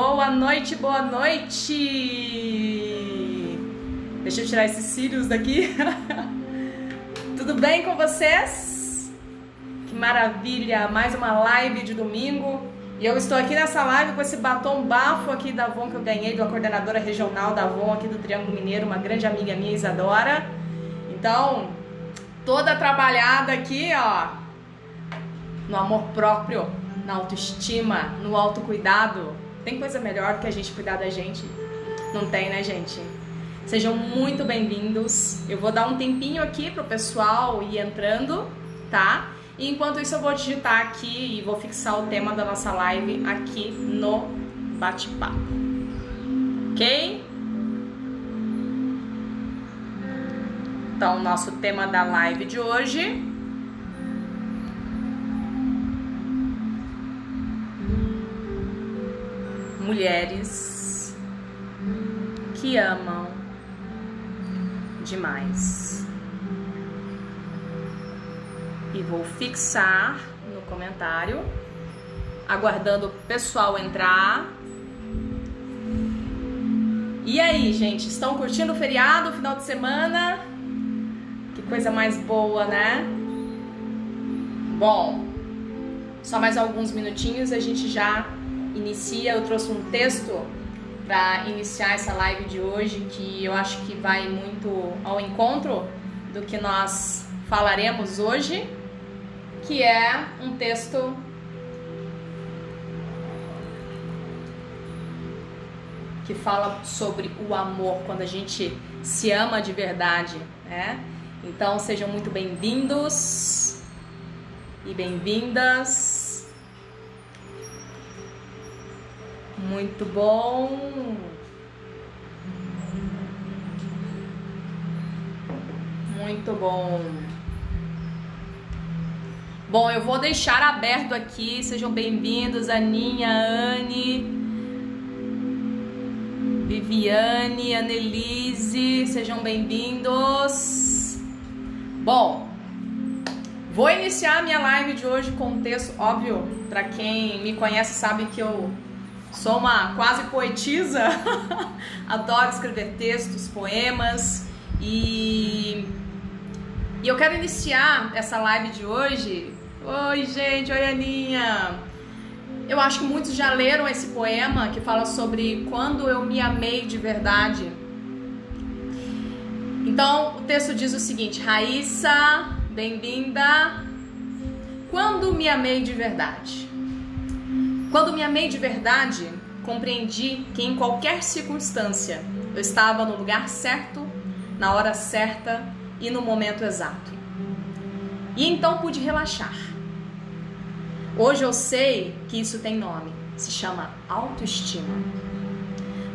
Boa noite, boa noite! Deixa eu tirar esses cílios daqui. Tudo bem com vocês? Que maravilha! Mais uma live de domingo. E eu estou aqui nessa live com esse batom bafo aqui da Avon que eu ganhei da coordenadora regional da Avon aqui do Triângulo Mineiro, uma grande amiga minha, Isadora. Então, toda trabalhada aqui, ó, no amor próprio, na autoestima, no autocuidado. Tem coisa melhor do que a gente cuidar da gente? Não tem, né, gente? Sejam muito bem-vindos. Eu vou dar um tempinho aqui pro pessoal ir entrando, tá? E enquanto isso eu vou digitar aqui e vou fixar o tema da nossa live aqui no bate-papo. Ok? Então, nosso tema da live de hoje: mulheres que amam demais. E vou fixar no comentário, aguardando o pessoal entrar. E aí, gente, estão curtindo o feriado, final de semana? Que coisa mais boa, né? Bom, só mais alguns minutinhos a gente já inicia. Eu trouxe um texto para iniciar essa live de hoje que eu acho que vai muito ao encontro do que nós falaremos hoje, que é um texto que fala sobre o amor, quando a gente se ama de verdade, né? Então sejam muito bem-vindos e bem-vindas. Muito bom. Muito bom. Bom, eu vou deixar aberto aqui. Sejam bem-vindos, Aninha, Anne, Viviane, Annelise. Sejam bem-vindos. Bom, vou iniciar a minha live de hoje com um texto, óbvio, para quem me conhece sabe que eu sou uma quase poetisa. Adoro escrever textos, poemas e eu quero iniciar essa live de hoje. Oi, gente, oi, Aninha. Eu acho que muitos já leram esse poema que fala sobre quando eu me amei de verdade. Então, o texto diz o seguinte: Raíssa, bem-vinda. Quando me amei de verdade. Quando me amei de verdade, compreendi que em qualquer circunstância eu estava no lugar certo, na hora certa e no momento exato. E então pude relaxar. Hoje eu sei que isso tem nome, se chama autoestima.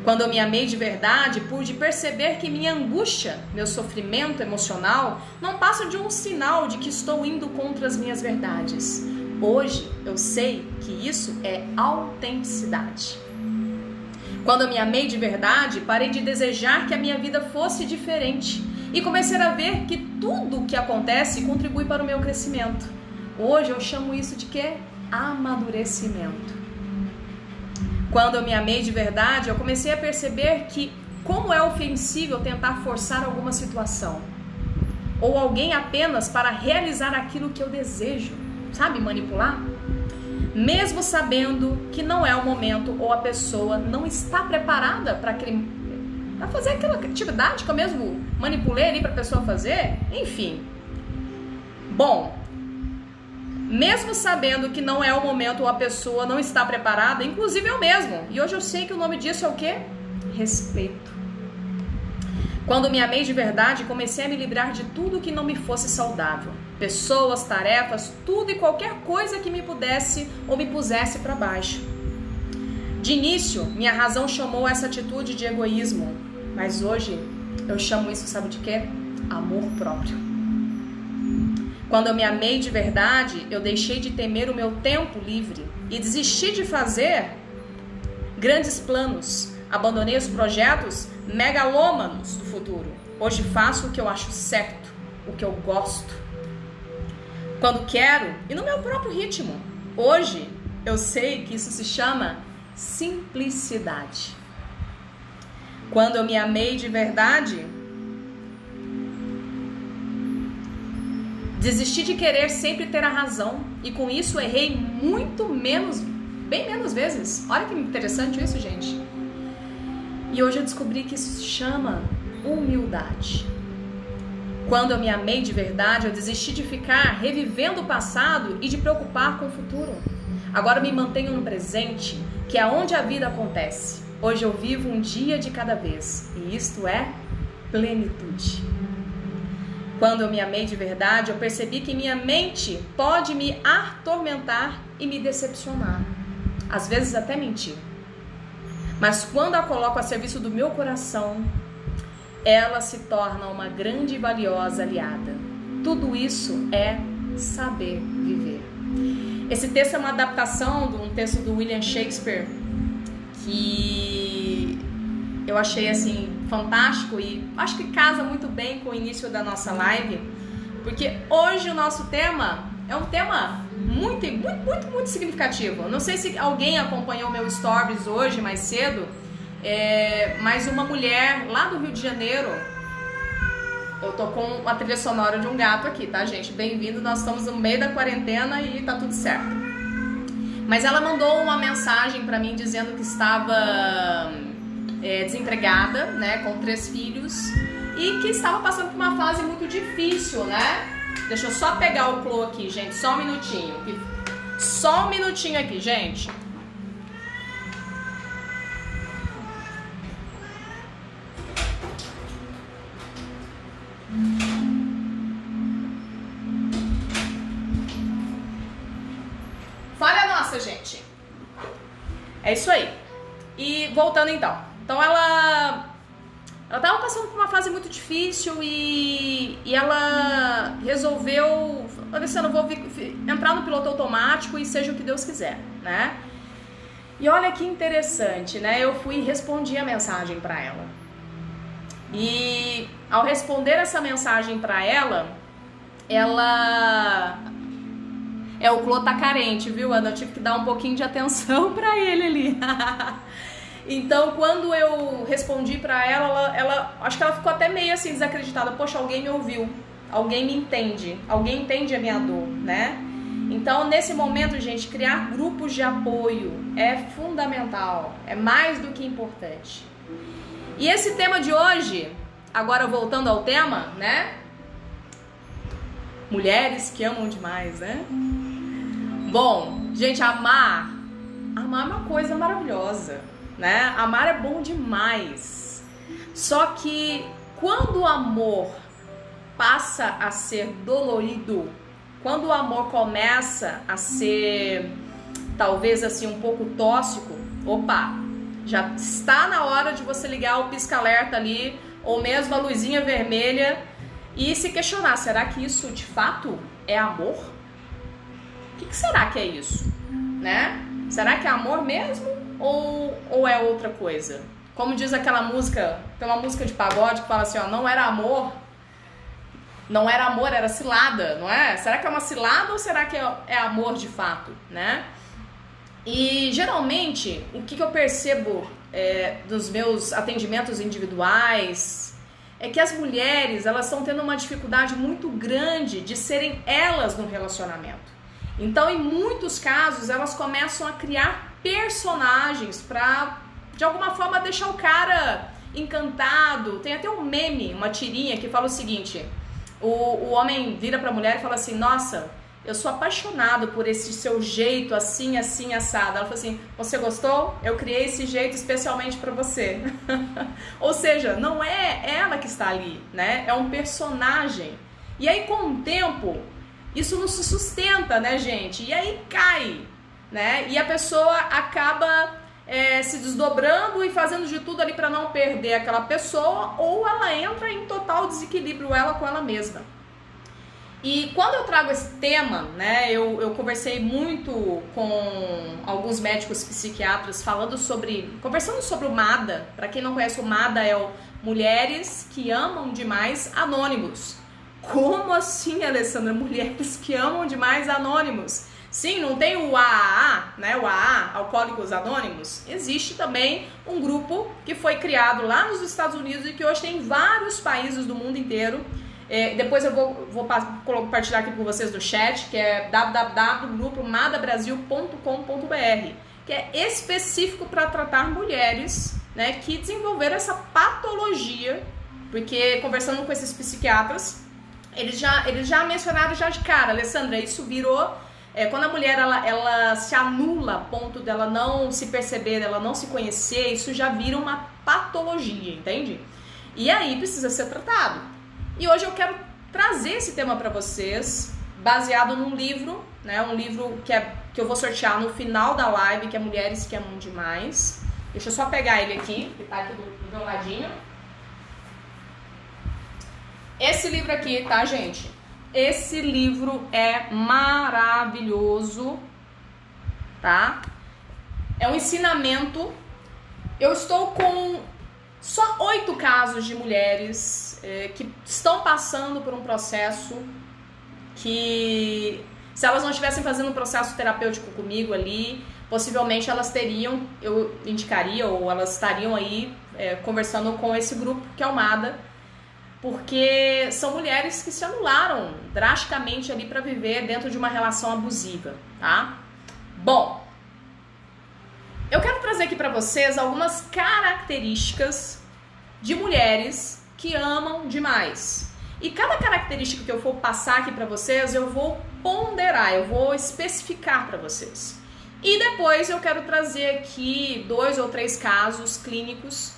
Quando eu me amei de verdade, pude perceber que minha angústia, meu sofrimento emocional, não passa de um sinal de que estou indo contra as minhas verdades. Hoje eu sei que isso é autenticidade. Quando eu me amei de verdade, parei de desejar que a minha vida fosse diferente e comecei a ver que tudo o que acontece contribui para o meu crescimento. Hoje eu chamo isso de quê? Amadurecimento. Quando eu me amei de verdade, eu comecei a perceber que como é ofensível tentar forçar alguma situação ou alguém apenas para realizar aquilo que eu desejo. Sabe, manipular? Mesmo sabendo que não é o momento ou a pessoa não está preparada para fazer aquela atividade que eu mesmo manipulei ali para a pessoa fazer. Enfim. Bom, mesmo sabendo que não é o momento ou a pessoa não está preparada, inclusive eu mesmo. E hoje eu sei que o nome disso é o quê? Respeito. Quando me amei de verdade, comecei a me livrar de tudo que não me fosse saudável. Pessoas, tarefas, tudo e qualquer coisa que me pudesse ou me pusesse para baixo. De início, minha razão chamou essa atitude de egoísmo, mas hoje eu chamo isso, sabe de quê? Amor próprio. Quando eu me amei de verdade, eu deixei de temer o meu tempo livre e desisti de fazer grandes planos. Abandonei os projetos megalômanos do futuro. Hoje faço o que eu acho certo, o que eu gosto, quando quero e no meu próprio ritmo. Hoje eu sei que isso se chama simplicidade. Quando eu me amei de verdade, desisti de querer sempre ter a razão e com isso errei bem menos vezes. Olha que interessante isso, gente. E hoje eu descobri que isso se chama humildade. Quando eu me amei de verdade, eu desisti de ficar revivendo o passado e de preocupar com o futuro. Agora eu me mantenho no presente, que é onde a vida acontece. Hoje eu vivo um dia de cada vez e isto é plenitude. Quando eu me amei de verdade, eu percebi que minha mente pode me atormentar e me decepcionar. Às vezes até mentir. Mas quando a coloco a serviço do meu coração, ela se torna uma grande e valiosa aliada. Tudo isso é saber viver. Esse texto é uma adaptação de um texto do William Shakespeare que eu achei assim fantástico e acho que casa muito bem com o início da nossa live, porque hoje o nosso tema é um tema muito significativo. Não sei se alguém acompanhou meu stories hoje mais cedo, mas uma mulher lá do Rio de Janeiro, eu tô com a trilha sonora de um gato aqui, tá, gente? Bem-vindo, nós estamos no meio da quarentena e tá tudo certo. Mas ela mandou uma mensagem pra mim dizendo que estava desempregada, né, com 3 filhos e que estava passando por uma fase muito difícil, né? Deixa eu só pegar o Clô aqui, gente, só um minutinho. Só um minutinho aqui, gente. Falha nossa, gente. É isso aí. E voltando então. Então ela estava passando por uma fase muito difícil e ela resolveu, Alessandra, eu vou entrar no piloto automático e seja o que Deus quiser, né? E olha que interessante, né? Eu fui e respondi a mensagem para ela. E ao responder essa mensagem para ela, o Clô tá carente, viu, Ana? Eu tive que dar um pouquinho de atenção para ele ali. Então, quando eu respondi pra ela, acho que ela ficou até meio assim desacreditada. Poxa, alguém me ouviu, alguém me entende, alguém entende a minha dor, né? Então, nesse momento, gente, criar grupos de apoio é fundamental, é mais do que importante. E esse tema de hoje, agora voltando ao tema, né? Mulheres que amam demais, né? Bom, gente, amar é uma coisa maravilhosa, né? Amar é bom demais. Só que quando o amor passa a ser dolorido, quando o amor começa a ser talvez assim um pouco tóxico, opa, já está na hora de você ligar o pisca-alerta ali, ou mesmo a luzinha vermelha e se questionar, será que isso de fato é amor? O que será que é isso, né? Será que é amor mesmo ou é outra coisa? Como diz aquela música, tem uma música de pagode que fala assim, ó, não era amor, era cilada, não é? Será que é uma cilada ou será que é amor de fato, né? E geralmente, o que eu percebo dos meus atendimentos individuais é que as mulheres, elas estão tendo uma dificuldade muito grande de serem elas no relacionamento. Então, em muitos casos, elas começam a criar personagens para, de alguma forma, deixar o cara encantado. Tem até um meme, uma tirinha que fala o seguinte, o homem vira pra mulher e fala assim, nossa, eu sou apaixonado por esse seu jeito assim, assim, assado. Ela fala assim, você gostou? Eu criei esse jeito especialmente pra você. Ou seja, não é ela que está ali, né? É um personagem. E aí, com o tempo, isso não se sustenta, né, gente? E aí cai, né? E a pessoa acaba se desdobrando e fazendo de tudo ali para não perder aquela pessoa, ou ela entra em total desequilíbrio ela com ela mesma. E quando eu trago esse tema, né, eu conversei muito com alguns médicos psiquiatras conversando sobre o MADA. Para quem não conhece, o MADA é o Mulheres que Amam Demais Anônimos. Como assim, Alessandra? Mulheres que amam demais anônimos? Sim, não tem o AAA, né? O AA, Alcoólicos Anônimos. Existe também um grupo que foi criado lá nos Estados Unidos e que hoje tem em vários países do mundo inteiro. Depois eu vou compartilhar aqui com vocês no chat, que é www.grupomadabrasil.com.br, que é específico para tratar mulheres, né, que desenvolveram essa patologia, porque conversando com esses psiquiatras, eles já mencionaram já de cara, Alessandra, isso virou... quando a mulher ela se anula a ponto dela não se perceber, dela não se conhecer, isso já vira uma patologia, entende? E aí precisa ser tratado. E hoje eu quero trazer esse tema para vocês, baseado num livro, né? Um livro que eu vou sortear no final da live, que é Mulheres que Amam Demais. Deixa eu só pegar ele aqui, que tá aqui do meu ladinho. Esse livro aqui, tá, gente? Esse livro é maravilhoso, tá? É um ensinamento. Eu estou com só 8 casos de mulheres que estão passando por um processo que, se elas não estivessem fazendo um processo terapêutico comigo ali, possivelmente elas teriam, eu indicaria, ou elas estariam aí conversando com esse grupo que é o MADA, porque são mulheres que se anularam drasticamente ali para viver dentro de uma relação abusiva, tá? Bom, eu quero trazer aqui para vocês algumas características de mulheres que amam demais. E cada característica que eu for passar aqui para vocês, eu vou ponderar, eu vou especificar para vocês. E depois eu quero trazer aqui 2 ou 3 casos clínicos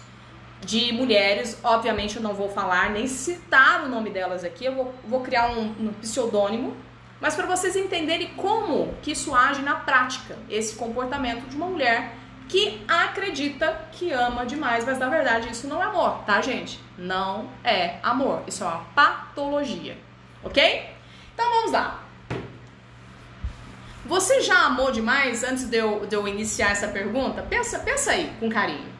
de mulheres. Obviamente eu não vou falar nem citar o nome delas aqui, eu vou criar um pseudônimo, mas para vocês entenderem como que isso age na prática, esse comportamento de uma mulher que acredita que ama demais, mas na verdade isso não é amor, tá, gente? Não é amor, isso é uma patologia, ok? Então vamos lá. Você já amou demais? Antes de eu iniciar essa pergunta, pensa aí com carinho.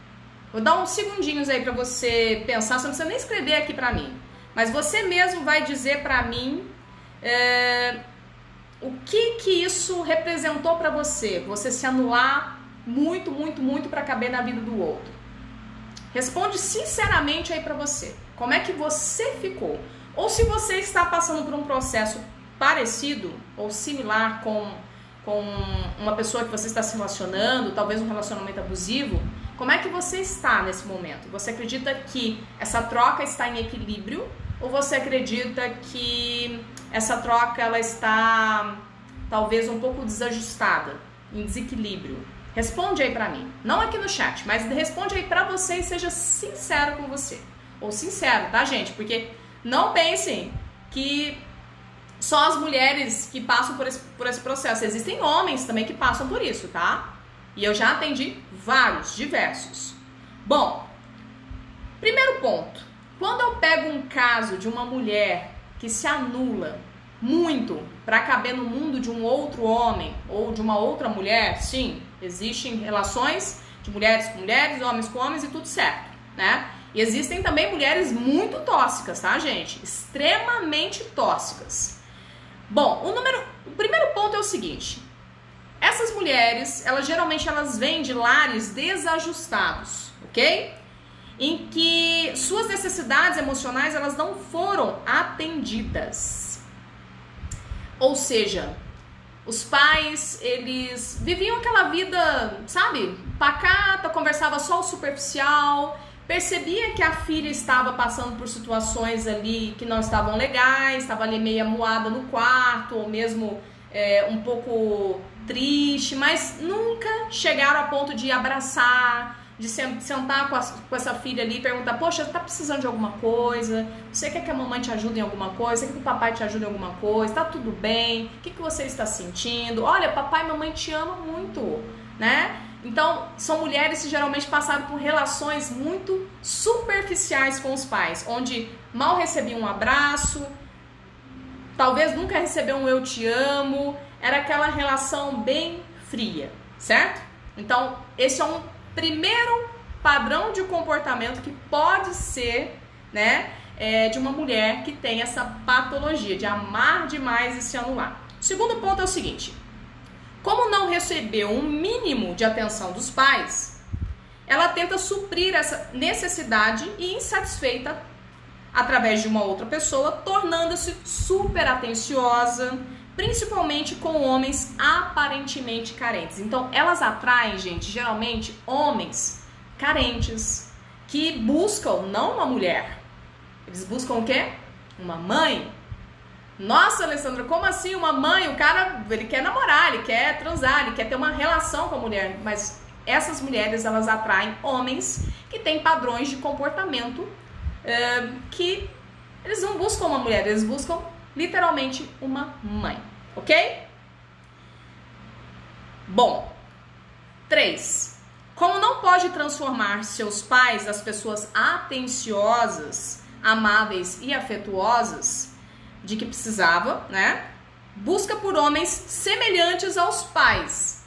Vou dar uns segundinhos aí pra você pensar, você não precisa nem escrever aqui pra mim, mas você mesmo vai dizer pra mim o que isso representou pra você, você se anular muito, muito, muito pra caber na vida do outro. Responde sinceramente aí pra você, como é que você ficou? Ou se você está passando por um processo parecido ou similar com uma pessoa que você está se relacionando, talvez um relacionamento abusivo, como é que você está nesse momento? Você acredita que essa troca está em equilíbrio? Ou você acredita que essa troca ela está talvez um pouco desajustada, em desequilíbrio? Responde aí pra mim. Não aqui no chat, mas responde aí pra você e seja sincero com você. Ou sincero, tá, gente? Porque não pensem que só as mulheres que passam por esse processo. Existem homens também que passam por isso, tá? E eu já atendi vários, diversos. Bom, primeiro ponto. Quando eu pego um caso de uma mulher que se anula muito para caber no mundo de um outro homem ou de uma outra mulher, sim, existem relações de mulheres com mulheres, homens com homens e tudo certo, né? E existem também mulheres muito tóxicas, tá, gente? Extremamente tóxicas. Bom, o primeiro ponto é o seguinte. Essas mulheres, geralmente vêm de lares desajustados, ok? Em que suas necessidades emocionais, elas não foram atendidas. Ou seja, os pais, eles viviam aquela vida, sabe, pacata, conversava só o superficial, percebia que a filha estava passando por situações ali que não estavam legais, estava ali meio amuada no quarto, ou mesmo um pouco triste, mas nunca chegaram a ponto de abraçar, de sentar com essa filha ali e perguntar, poxa, tá precisando de alguma coisa? Você quer que a mamãe te ajude em alguma coisa? Você quer que o papai te ajude em alguma coisa? Tá tudo bem? O que você está sentindo? Olha, papai e mamãe te amam muito, né? Então, são mulheres que geralmente passaram por relações muito superficiais com os pais, onde mal recebiam um abraço, talvez nunca recebeu um eu te amo, era aquela relação bem fria, certo? Então, esse é um primeiro padrão de comportamento que pode ser, né, de uma mulher que tem essa patologia de amar demais e se anular. O segundo ponto é o seguinte: Como não recebeu um mínimo de atenção dos pais, ela tenta suprir essa necessidade e insatisfeita através de uma outra pessoa, tornando-se super atenciosa, principalmente com homens aparentemente carentes. Então, elas atraem, gente, geralmente homens carentes que buscam não uma mulher. Eles buscam o quê? Uma mãe. Nossa, Alessandra, como assim uma mãe? O cara, ele quer namorar, ele quer transar, ele quer ter uma relação com a mulher. Mas essas mulheres, elas atraem homens que têm padrões de comportamento que eles não buscam uma mulher, eles buscam literalmente uma mãe, ok? Bom, 3. Como não pode transformar seus pais as pessoas atenciosas, amáveis e afetuosas de que precisava, né? Busca por homens semelhantes aos pais,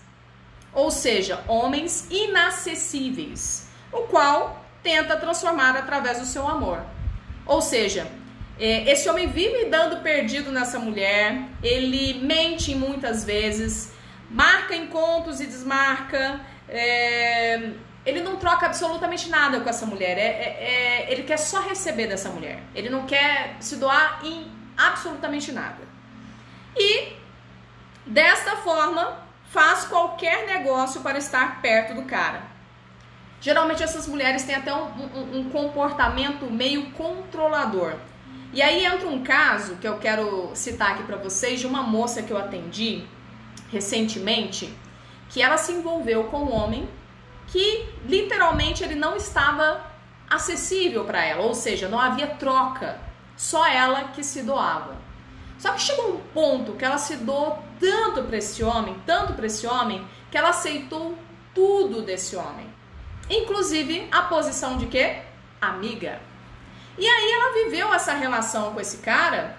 ou seja, homens inacessíveis, o qual tenta transformar através do seu amor. Ou seja, esse homem vive dando perdido nessa mulher, ele mente muitas vezes, marca encontros e desmarca, ele não troca absolutamente nada com essa mulher, ele quer só receber dessa mulher, ele não quer se doar em absolutamente nada. E desta forma faz qualquer negócio para estar perto do cara. Geralmente essas mulheres têm até um comportamento meio controlador. E aí entra um caso que eu quero citar aqui para vocês de uma moça que eu atendi recentemente, que ela se envolveu com um homem que literalmente ele não estava acessível para ela, ou seja, não havia troca, só ela que se doava. Só que chegou um ponto que ela se doou tanto para esse homem, que ela aceitou tudo desse homem. Inclusive a posição de quê? Amiga. E aí ela viveu essa relação com esse cara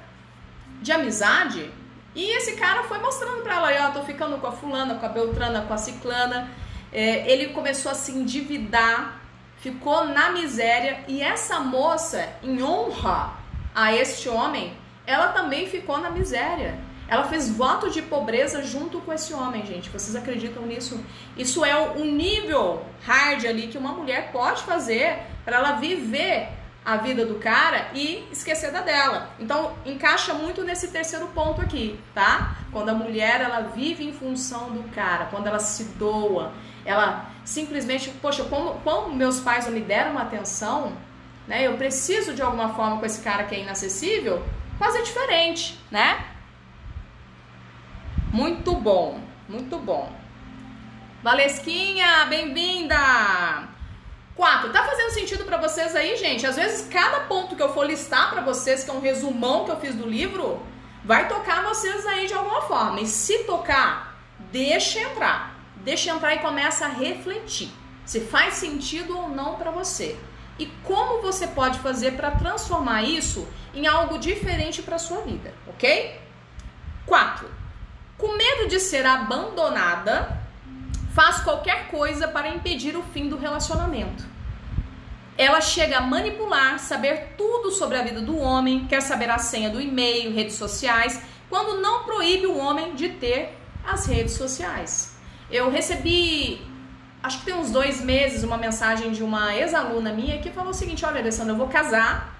de amizade, e esse cara foi mostrando pra ela, ó, tô ficando com a fulana, com a beltrana, com a ciclana. Ele começou a se endividar, ficou na miséria, e essa moça, em honra a este homem, ela também ficou na miséria. Ela fez voto de pobreza junto com esse homem, gente. Vocês acreditam nisso? Isso é um nível hard ali que uma mulher pode fazer para ela viver a vida do cara e esquecer da dela. Então, encaixa muito nesse terceiro ponto aqui, tá? Quando a mulher, ela vive em função do cara, quando ela se doa, ela simplesmente, poxa, como meus pais não me deram uma atenção, né? Eu preciso de alguma forma com esse cara que é inacessível, fazer diferente, né? Muito bom, muito bom. Valesquinha, bem-vinda! 4. Tá fazendo sentido pra vocês aí, gente? Às vezes, cada ponto que eu for listar pra vocês, que é um resumão que eu fiz do livro, vai tocar vocês aí de alguma forma. E se tocar, deixa entrar. Deixa entrar e começa a refletir. Se faz sentido ou não pra você. E como você pode fazer pra transformar isso em algo diferente pra sua vida, ok? 4. Com medo de ser abandonada, faz qualquer coisa para impedir o fim do relacionamento. Ela chega a manipular, saber tudo sobre a vida do homem, quer saber a senha do e-mail, redes sociais, quando não proíbe o homem de ter as redes sociais. Eu recebi, acho que tem uns 2 meses, uma mensagem de uma ex-aluna minha que falou o seguinte: olha, Alessandra, eu vou casar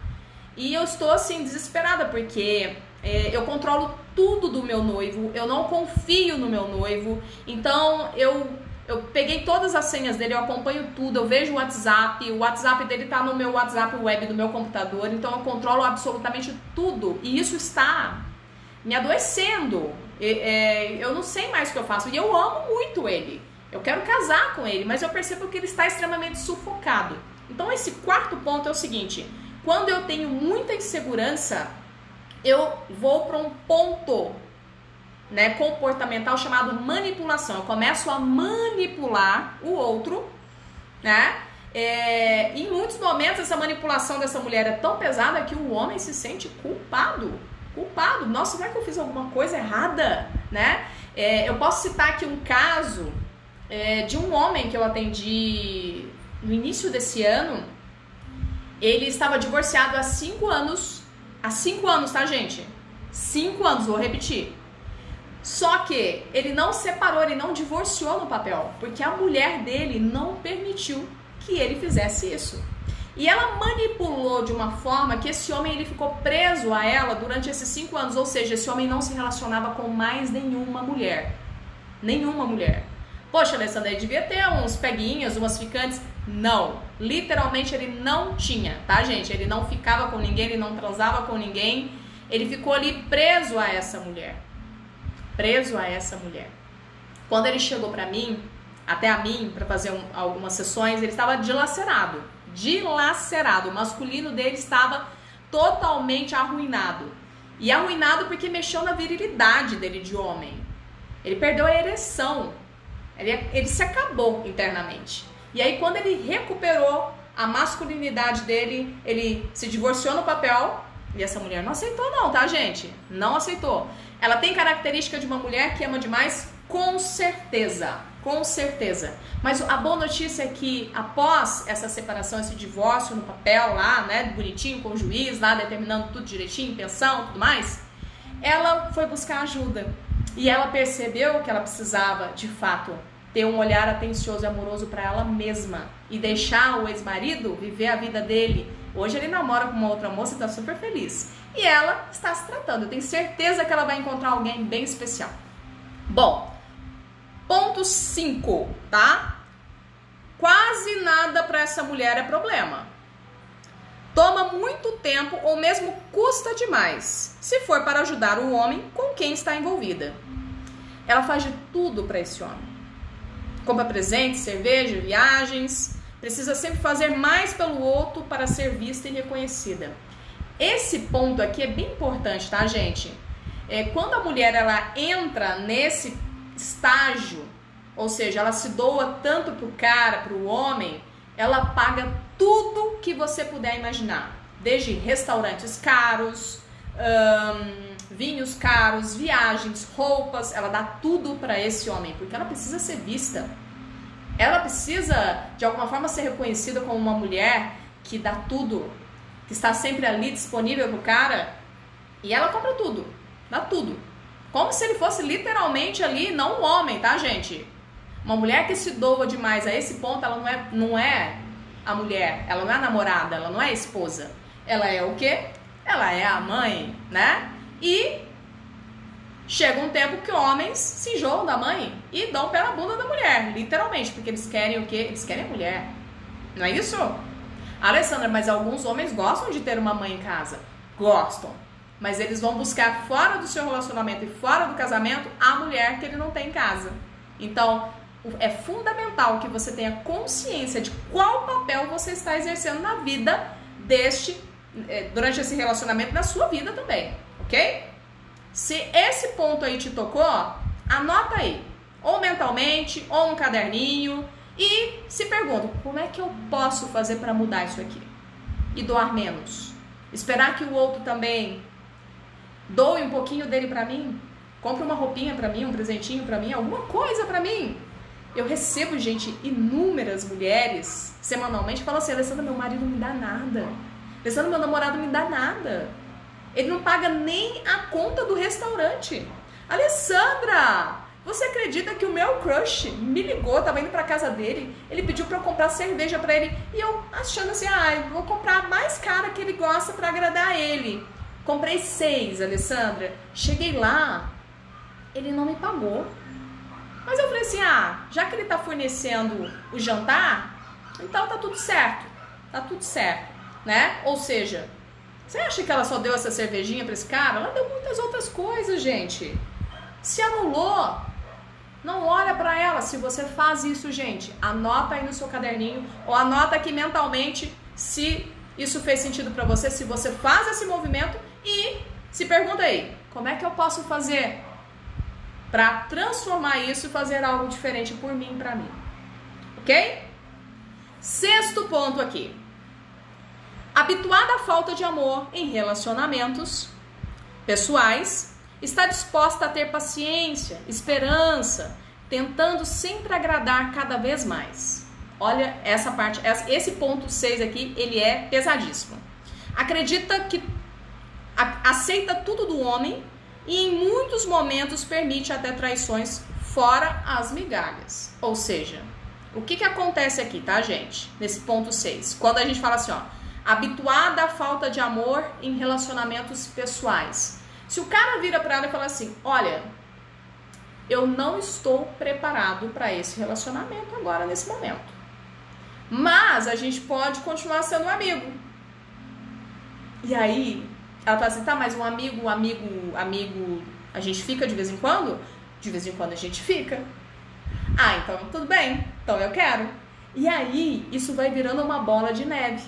e eu estou assim desesperada porque eu controlo tudo do meu noivo, eu não confio no meu noivo, então eu peguei todas as senhas dele, eu acompanho tudo, eu vejo o WhatsApp dele tá no meu WhatsApp web do meu computador, então eu controlo absolutamente tudo, e isso está me adoecendo, eu não sei mais o que eu faço, e eu amo muito ele, eu quero casar com ele, mas eu percebo que ele está extremamente sufocado. Então esse 4º ponto é o seguinte: quando eu tenho muita insegurança, eu vou para um ponto, né, comportamental chamado manipulação. Eu começo a manipular o outro, né? Em muitos momentos essa manipulação dessa mulher é tão pesada que o homem se sente culpado. Nossa, será que eu fiz alguma coisa errada, né? Eu posso citar aqui um caso de um homem que eu atendi no início desse ano. Ele estava divorciado há 5 anos. Há 5 anos, tá, gente? 5 anos, vou repetir. Só que ele não separou, ele não divorciou no papel, porque a mulher dele não permitiu que ele fizesse isso. E ela manipulou de uma forma que esse homem ele ficou preso a ela durante esses 5 anos, ou seja, esse homem não se relacionava com mais nenhuma mulher. Nenhuma mulher. Poxa, Alessandra, ele devia ter uns peguinhas, umas ficantes. Não, literalmente ele não tinha, tá, gente? Ele não ficava com ninguém, ele não transava com ninguém. Ele ficou ali preso a essa mulher. Preso a essa mulher. Quando ele chegou pra mim, até a mim, pra fazer algumas sessões, ele estava dilacerado. Dilacerado. O masculino dele estava totalmente arruinado. E arruinado porque mexeu na virilidade dele de homem. Ele perdeu a ereção. Ele se acabou internamente. E aí quando ele recuperou a masculinidade dele, ele se divorciou no papel. E essa mulher não aceitou não, tá, gente? Não aceitou. Ela tem característica de uma mulher que ama demais? Com certeza. Com certeza. Mas a boa notícia é que após essa separação, esse divórcio no papel lá, né, bonitinho, com o juiz lá, determinando tudo direitinho, pensão, tudo mais, ela foi buscar ajuda. E ela percebeu que ela precisava, de fato, ter um olhar atencioso e amoroso para ela mesma e deixar o ex-marido viver a vida dele. Hoje ele namora com uma outra moça e está super feliz. E ela está se tratando. Eu tenho certeza que ela vai encontrar alguém bem especial. Bom, ponto 5, tá? Quase nada para essa mulher é problema. Toma muito tempo ou mesmo custa demais, se for para ajudar o homem com quem está envolvida. Ela faz de tudo para esse homem. Compra presentes, cerveja, viagens. Precisa sempre fazer mais pelo outro para ser vista e reconhecida. Esse ponto aqui é bem importante, tá, gente? Quando a mulher ela entra nesse estágio, ou seja, ela se doa tanto pro cara, pro homem, ela paga tudo que você puder imaginar. Desde restaurantes caros, vinhos caros, viagens, roupas, ela dá tudo para esse homem, porque ela precisa ser vista. Ela precisa, de alguma forma, ser reconhecida como uma mulher que dá tudo, que está sempre ali disponível pro cara, e ela compra tudo, dá tudo. Como se ele fosse literalmente ali, não um homem, tá, gente? Uma mulher que se doa demais a esse ponto, ela não é a mulher, ela não é a namorada, ela não é a esposa. Ela é o quê? Ela é a mãe, né? E chega um tempo que homens se enjoam da mãe e dão pé na bunda da mulher, literalmente, porque eles querem o quê? Eles querem a mulher. Não é isso? Alessandra, mas alguns homens gostam de ter uma mãe em casa. Gostam. Mas eles vão buscar fora do seu relacionamento e fora do casamento a mulher que ele não tem em casa. Então, é fundamental que você tenha consciência de qual papel você está exercendo na vida durante esse relacionamento, na sua vida também, ok? Se esse ponto aí te tocou, anota aí, ou mentalmente, ou um caderninho, e se pergunta, como é que eu posso fazer para mudar isso aqui? E doar menos? Esperar que o outro também doe um pouquinho dele para mim? Compre uma roupinha para mim, um presentinho para mim, alguma coisa para mim? Eu recebo, gente, inúmeras mulheres semanalmente que falam assim, Alessandra, meu marido não me dá nada. Alessandra, meu namorado não me dá nada. Ele não paga nem a conta do restaurante. Alessandra, você acredita que o meu crush me ligou, tava indo pra casa dele, ele pediu pra eu comprar cerveja pra ele, e eu achando assim, eu vou comprar a mais cara que ele gosta pra agradar ele. Comprei 6, Alessandra. Cheguei lá, ele não me pagou. Mas eu falei assim, já que ele tá fornecendo o jantar, então tá tudo certo. Tá tudo certo, né? Ou seja, você acha que ela só deu essa cervejinha pra esse cara? Ela deu muitas outras coisas, gente. Se anulou. Não olha pra ela. Se você faz isso, gente, anota aí no seu caderninho, ou anota aqui mentalmente se isso fez sentido pra você, se você faz esse movimento, e se pergunta aí, como é que eu posso fazer para transformar isso e fazer algo diferente por mim, pra mim, ok? 6º ponto aqui. Habituada à falta de amor em relacionamentos pessoais, está disposta a ter paciência, esperança, tentando sempre agradar cada vez mais. Olha essa parte, esse ponto 6 aqui, ele é pesadíssimo. Acredita que aceita tudo do homem, e em muitos momentos permite até traições fora as migalhas. Ou seja, o que acontece aqui, tá, gente? Nesse ponto 6. Quando a gente fala assim, ó, habituada à falta de amor em relacionamentos pessoais. Se o cara vira pra ela e fala assim, olha, eu não estou preparado para esse relacionamento agora, nesse momento. Mas a gente pode continuar sendo amigo. E aí, ela fala assim, tá, mas um amigo, a gente fica de vez em quando? De vez em quando a gente fica. Ah, então tudo bem, então eu quero. E aí, isso vai virando uma bola de neve.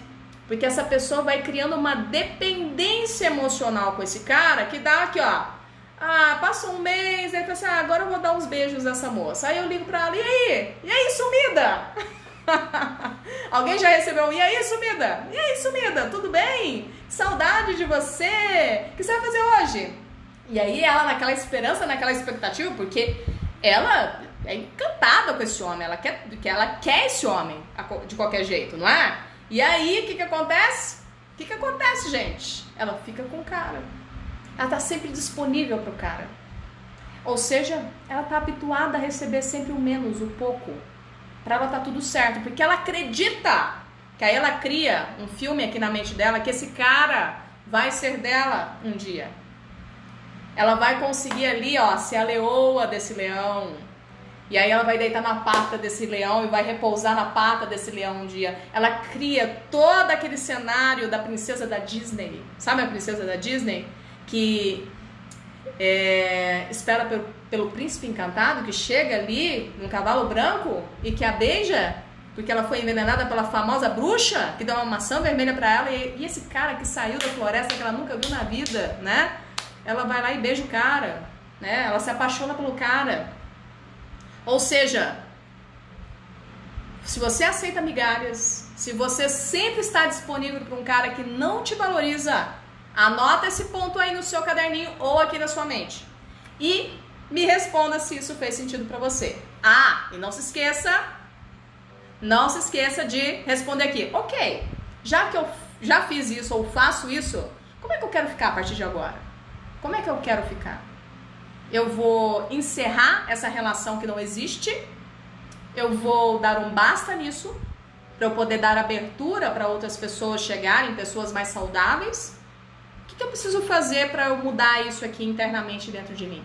Porque essa pessoa vai criando uma dependência emocional com esse cara, que dá aqui, ó. Ah, passou um mês, aí fala assim, agora eu vou dar uns beijos nessa moça. Aí eu ligo pra ela, e aí? E aí, sumida? Alguém já recebeu um, e aí, sumida? E aí, sumida? Tudo bem? Saudade de você. O que você vai fazer hoje? E aí ela naquela esperança, naquela expectativa, porque ela é encantada com esse homem, ela quer esse homem de qualquer jeito, não é? E aí, o que acontece? O que acontece, gente? Ela fica com o cara. Ela tá sempre disponível pro cara. Ou seja, ela tá habituada a receber sempre o menos, o pouco. Pra ela tá tudo certo. Porque ela acredita que aí ela cria um filme aqui na mente dela que esse cara vai ser dela um dia. Ela vai conseguir ali, ó, ser a leoa desse leão. E aí ela vai deitar na pata desse leão e vai repousar na pata desse leão um dia. Ela cria todo aquele cenário da princesa da Disney. Sabe a princesa da Disney? Que espera pelo príncipe encantado, que chega ali num cavalo branco e que a beija, porque ela foi envenenada pela famosa bruxa, que deu uma maçã vermelha pra ela, e esse cara que saiu da floresta que ela nunca viu na vida, né? Ela vai lá e beija o cara, né? Ela se apaixona pelo cara. Ou seja, se você aceita migalhas, se você sempre está disponível para um cara que não te valoriza, anota esse ponto aí no seu caderninho ou aqui na sua mente. E me responda se isso fez sentido para você. Ah, e não se esqueça de responder aqui. Ok, já que eu já fiz isso ou faço isso, como é que eu quero ficar a partir de agora? Como é que eu quero ficar? Eu vou encerrar essa relação que não existe, eu vou dar um basta nisso, para eu poder dar abertura para outras pessoas chegarem, pessoas mais saudáveis. O que eu preciso fazer para eu mudar isso aqui internamente dentro de mim?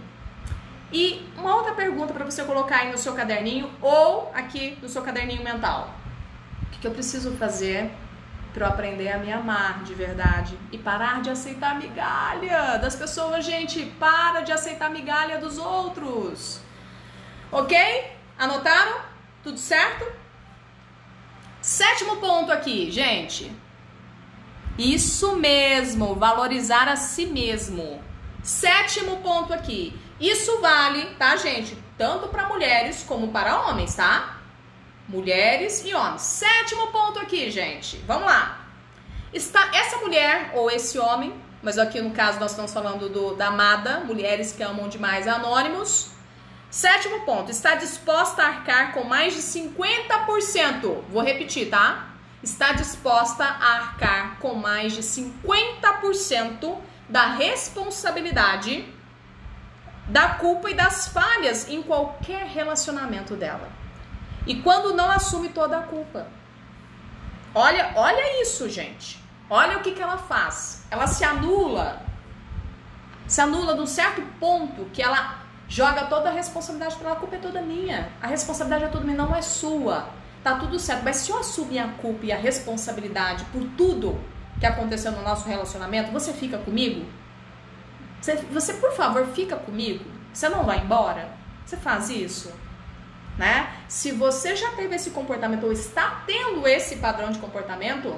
E uma outra pergunta para você colocar aí no seu caderninho ou aqui no seu caderninho mental. O que eu preciso fazer para eu aprender a me amar de verdade e parar de aceitar migalha das pessoas, gente? Para de aceitar migalha dos outros. Ok? Anotaram? Tudo certo? 7º ponto aqui, gente. Isso mesmo, valorizar a si mesmo. 7º ponto aqui. Isso vale, tá, gente? Tanto para mulheres como para homens, tá? Mulheres e homens. 7º ponto aqui, gente. Vamos lá. Essa mulher ou esse homem, mas aqui no caso nós estamos falando da amada, mulheres que amam demais anônimos. 7º ponto. Está disposta a arcar com mais de 50%. Vou repetir, tá? Está disposta a arcar com mais de 50% da responsabilidade, da culpa e das falhas em qualquer relacionamento dela. E quando não assume toda a culpa. Olha isso, gente. Olha o que ela faz. Ela se anula de um certo ponto que ela joga toda a responsabilidade para ela. A culpa é toda minha. A responsabilidade é toda minha, não é sua. Tá tudo certo. Mas se eu assumir a culpa e a responsabilidade por tudo que aconteceu no nosso relacionamento, você fica comigo? Você, por favor, fica comigo? Você não vai embora? Você faz isso? Né? Se você já teve esse comportamento ou está tendo esse padrão de comportamento,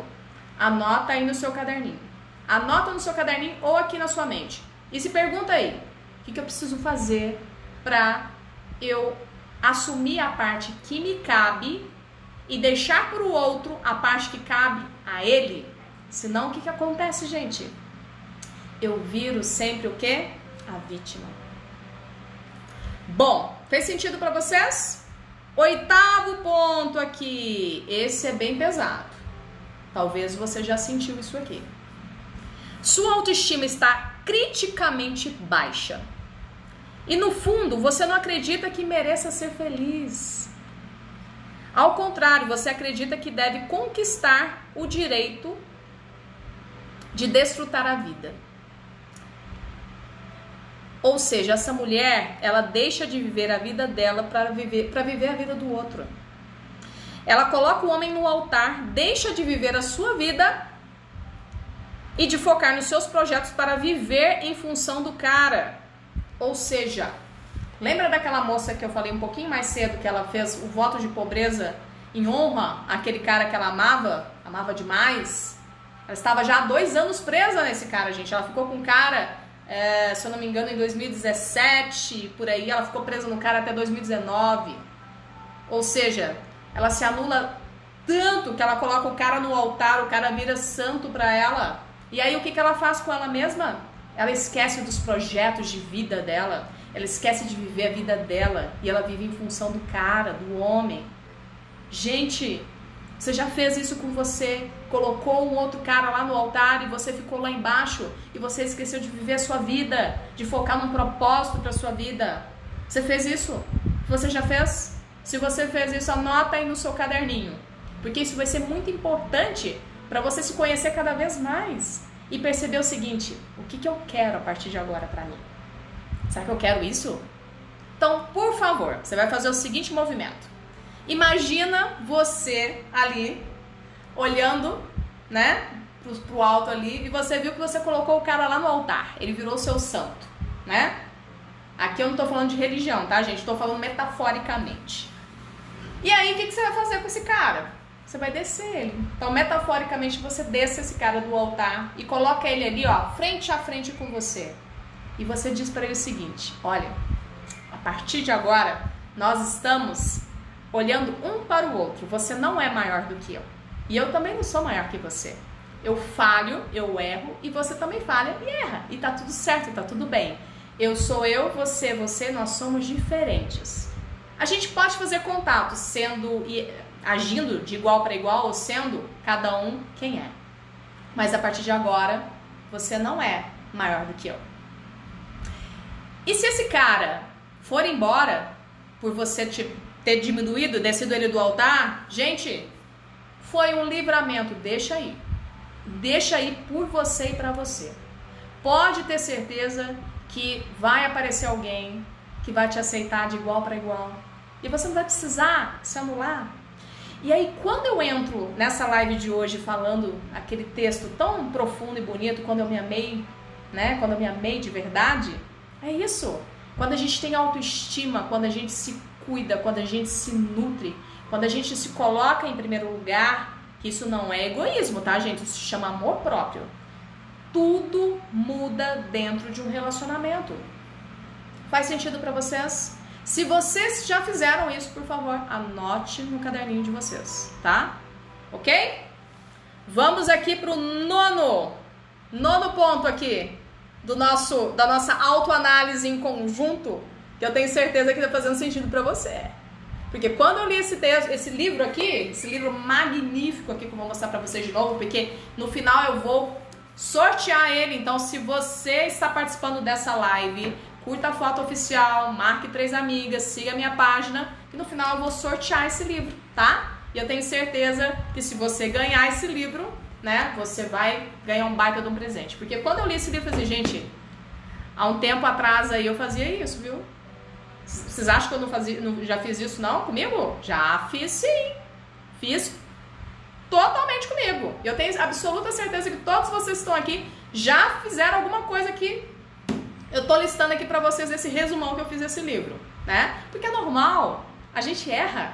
anota aí no seu caderninho. Anota no seu caderninho ou aqui na sua mente. E se pergunta aí, o que eu preciso fazer para eu assumir a parte que me cabe e deixar para o outro a parte que cabe a ele? Senão, o que acontece, gente? Eu viro sempre o quê? A vítima. Bom, fez sentido para vocês? 8º ponto aqui. Esse é bem pesado. Talvez você já sentiu isso aqui. Sua autoestima está criticamente baixa. E no fundo, você não acredita que mereça ser feliz. Ao contrário, você acredita que deve conquistar o direito de desfrutar a vida. Ou seja, essa mulher, ela deixa de viver a vida dela para viver a vida do outro. Ela coloca o homem no altar, deixa de viver a sua vida e de focar nos seus projetos para viver em função do cara. Ou seja, lembra daquela moça que eu falei um pouquinho mais cedo, que ela fez o voto de pobreza em honra àquele cara que ela amava demais? Ela estava já há 2 anos presa nesse cara, gente. Ela ficou com o cara, se eu não me engano, em 2017, por aí. Ela ficou presa no cara até 2019. Ou seja, ela se anula tanto que ela coloca o cara no altar, o cara vira santo pra ela. E aí o que ela faz com ela mesma? Ela esquece dos projetos de vida dela, ela esquece de viver a vida dela e ela vive em função do cara, do homem. Gente, você já fez isso com você? Colocou um outro cara lá no altar e você ficou lá embaixo e você esqueceu de viver a sua vida, de focar num propósito para sua vida. Você fez isso? Você já fez? Se você fez isso, anota aí no seu caderninho, porque isso vai ser muito importante para você se conhecer cada vez mais. E perceber o seguinte, o que eu quero a partir de agora pra mim? Será que eu quero isso? Então, por favor, você vai fazer o seguinte movimento. Imagina você ali, olhando, né, pro alto ali, e você viu que você colocou o cara lá no altar. Ele virou seu santo, né? Aqui eu não tô falando de religião, tá, gente? Tô falando metaforicamente. E aí, o que você vai fazer com esse cara? Você vai descer ele. Então, metaforicamente, você desce esse cara do altar e coloca ele ali, ó, frente a frente com você. E você diz para ele o seguinte, olha, a partir de agora, nós estamos olhando um para o outro. Você não é maior do que eu. E eu também não sou maior que você. Eu falho, eu erro, e você também falha e erra. E tá tudo certo, tá tudo bem. Eu sou eu, você, nós somos diferentes. A gente pode fazer contato agindo de igual para igual ou sendo cada um quem é. Mas a partir de agora, você não é maior do que eu. E se esse cara for embora por você ter diminuído, descido ele do altar, gente, foi um livramento, deixa aí. Deixa aí por você e para você. Pode ter certeza que vai aparecer alguém que vai te aceitar de igual para igual. E você não vai precisar se anular. E aí, quando eu entro nessa live de hoje falando aquele texto tão profundo e bonito, quando eu me amei, né? Quando eu me amei de verdade, é isso. Quando a gente tem autoestima, quando a gente se cuida, quando a gente se nutre, quando a gente se coloca em primeiro lugar, que isso não é egoísmo, tá, gente? Isso se chama amor próprio. Tudo muda dentro de um relacionamento. Faz sentido pra vocês? Se vocês já fizeram isso, por favor, anote no caderninho de vocês, tá? Ok? Vamos aqui pro nono ponto aqui da nossa autoanálise em conjunto, que eu tenho certeza que tá fazendo sentido pra você. Porque quando eu li esse livro aqui, esse livro magnífico aqui que eu vou mostrar pra vocês de novo, porque no final eu vou sortear ele. Então, se você está participando dessa live, curta a foto oficial, marque 3 amigas, siga a minha página, e no final eu vou sortear esse livro, tá? E eu tenho certeza que se você ganhar esse livro, né, você vai ganhar um baita de um presente. Porque quando eu li esse livro, eu falei, gente, há um tempo atrás aí eu fazia isso, viu? Vocês acham que eu não já fiz isso não comigo? Já fiz sim. Fiz totalmente comigo. Eu tenho absoluta certeza que todos vocês que estão aqui já fizeram alguma coisa que eu tô listando aqui pra vocês esse resumão que eu fiz desse livro, né? Porque é normal, a gente erra,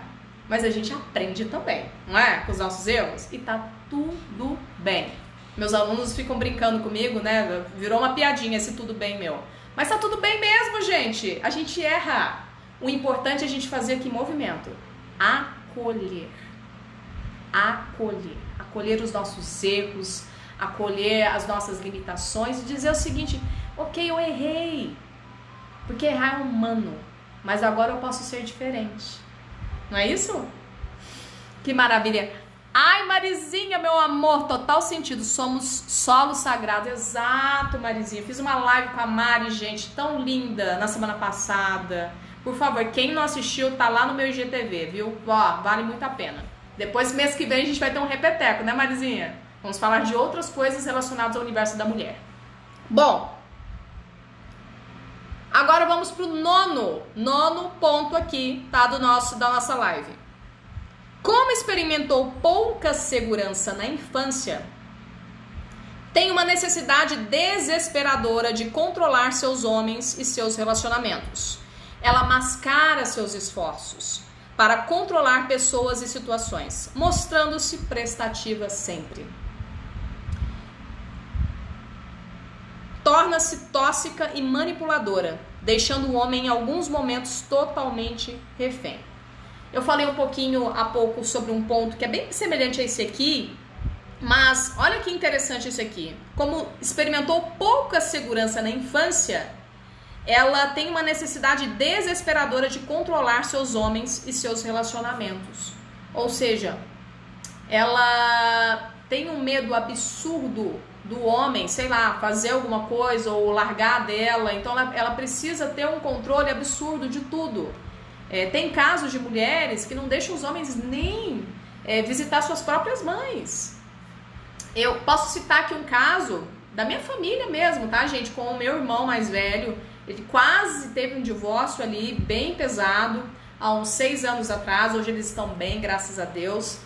mas a gente aprende também, não é? Com os nossos erros. E tá tudo bem. Meus alunos ficam brincando comigo, né? Virou uma piadinha esse tudo bem meu. Mas tá tudo bem mesmo, gente. A gente erra. O importante é a gente fazer aqui movimento. Acolher. Acolher. Acolher os nossos erros, acolher as nossas limitações e dizer o seguinte: ok, eu errei, porque errar é humano, mas agora eu posso ser diferente. Não é isso? Que maravilha! Ai, Marizinha, meu amor, total sentido, somos solo sagrado. Exato, Marizinha. Fiz uma live com a Mari, gente, tão linda, na semana passada. Por favor, quem não assistiu, tá lá no meu IGTV, viu? Ó, vale muito a pena. Depois, mês que vem, a gente vai ter um repeteco, né, Marizinha? Vamos falar de outras coisas relacionadas ao universo da mulher. Bom, agora vamos pro nono ponto aqui, tá, da nossa live. Como experimentou pouca segurança na infância, tem uma necessidade desesperadora de controlar seus homens e seus relacionamentos. Ela mascara seus esforços para controlar pessoas e situações, mostrando-se prestativa sempre. Torna-se tóxica e manipuladora, deixando o homem em alguns momentos totalmente refém. Eu falei um pouquinho há pouco sobre um ponto que é bem semelhante a esse aqui, mas olha que interessante isso aqui. Como experimentou pouca segurança na infância, ela tem uma necessidade desesperadora de controlar seus homens e seus relacionamentos. Ou seja, ela tem um medo absurdo do homem, sei lá, fazer alguma coisa ou largar dela. Então ela precisa ter um controle absurdo de tudo. Tem casos de mulheres que não deixam os homens nem visitar suas próprias mães. Eu posso citar aqui um caso da minha família mesmo, tá, gente? Com o meu irmão mais velho. Ele quase teve um divórcio ali, bem pesado, há uns 6 anos atrás. Hoje eles estão bem, graças a Deus.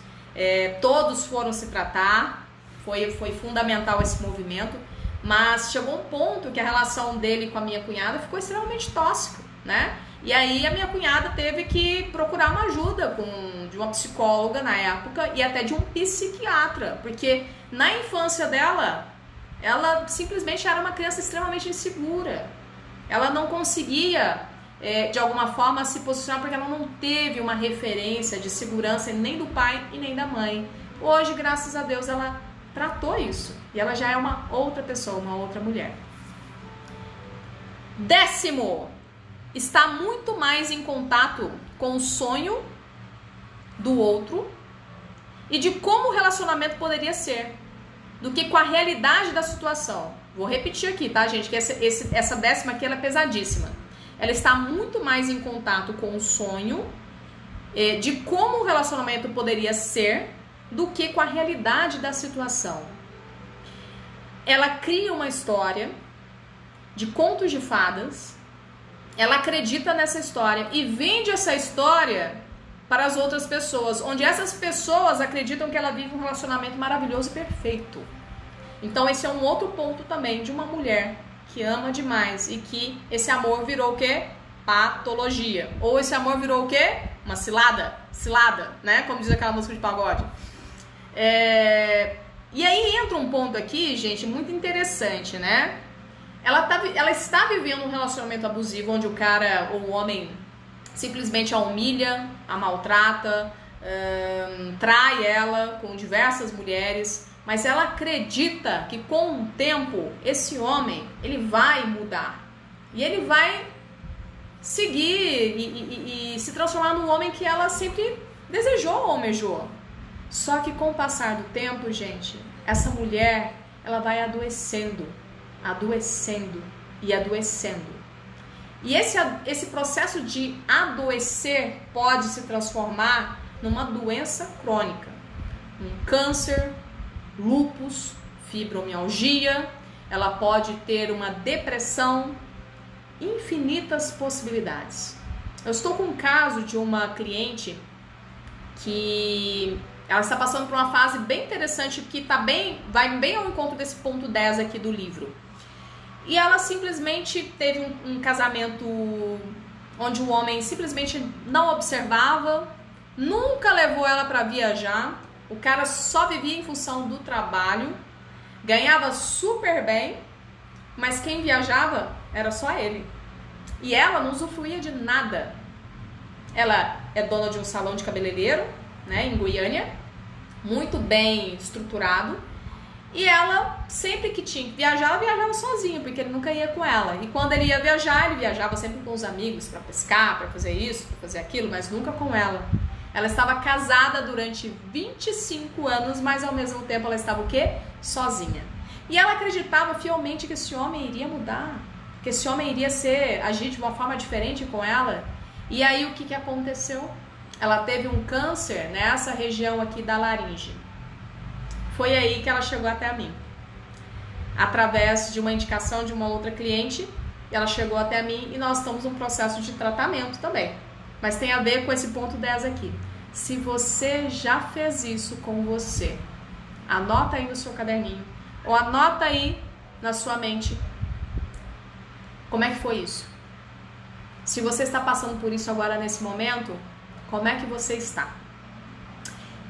Todos foram se tratar. Foi fundamental esse movimento. Mas chegou um ponto que a relação dele com a minha cunhada ficou extremamente tóxica, né? E aí a minha cunhada teve que procurar uma ajuda de uma psicóloga na época e até de um psiquiatra, porque na infância dela, ela simplesmente era uma criança extremamente insegura. Ela não conseguia, de alguma forma, se posicionar porque ela não teve uma referência de segurança nem do pai e nem da mãe. Hoje, graças a Deus, ela tratou isso e ela já é uma outra pessoa, uma outra mulher. 10º. Está muito mais em contato com o sonho do outro e de como o relacionamento poderia ser, do que com a realidade da situação. Vou repetir aqui, tá, gente? Que essa 10ª aqui ela é pesadíssima. Ela está muito mais em contato com o sonho de como o relacionamento poderia ser do que com a realidade da situação. Ela cria uma história de contos de fadas. Ela acredita nessa história e vende essa história para as outras pessoas, onde essas pessoas acreditam que ela vive um relacionamento maravilhoso e perfeito. Então esse é um outro ponto também de uma mulher que ama demais e que esse amor virou o quê? Patologia. Ou esse amor virou o quê? Uma cilada, né? Como diz aquela música de pagode. E aí entra um ponto aqui, gente, muito interessante, né? Ela está vivendo um relacionamento abusivo onde o cara ou o homem simplesmente a humilha, a maltrata, trai ela com diversas mulheres, mas ela acredita que com o tempo esse homem ele vai mudar e ele vai seguir e se transformar num homem que ela sempre desejou ou almejou. Só que com o passar do tempo, gente, essa mulher ela vai adoecendo. E esse processo de adoecer pode se transformar numa doença crônica, um câncer, lúpus, fibromialgia, ela pode ter uma depressão, infinitas possibilidades. Eu estou com um caso de uma cliente que ela está passando por uma fase bem interessante que vai bem ao encontro desse ponto 10 aqui do livro. E ela simplesmente teve um casamento onde o homem simplesmente não observava, nunca levou ela para viajar, o cara só vivia em função do trabalho, ganhava super bem, mas quem viajava era só ele. E ela não usufruía de nada. Ela é dona de um salão de cabeleireiro, né, em Goiânia, muito bem estruturado. E ela, sempre que tinha que viajar, ela viajava sozinha, porque ele nunca ia com ela. E quando ele ia viajar, ele viajava sempre com os amigos para pescar, para fazer isso, para fazer aquilo, mas nunca com ela. Ela estava casada durante 25 anos, mas ao mesmo tempo ela estava o quê? Sozinha. E ela acreditava fielmente que esse homem iria mudar, que esse homem iria agir de uma forma diferente com ela. E aí o que aconteceu? Ela teve um câncer nessa região aqui da laringe. Foi aí que ela chegou até a mim. Através de uma indicação de uma outra cliente, ela chegou até a mim e nós estamos num processo de tratamento também. Mas tem a ver com esse ponto 10 aqui. Se você já fez isso com você, anota aí no seu caderninho, ou anota aí na sua mente, como é que foi isso? Se você está passando por isso agora nesse momento, como é que você está?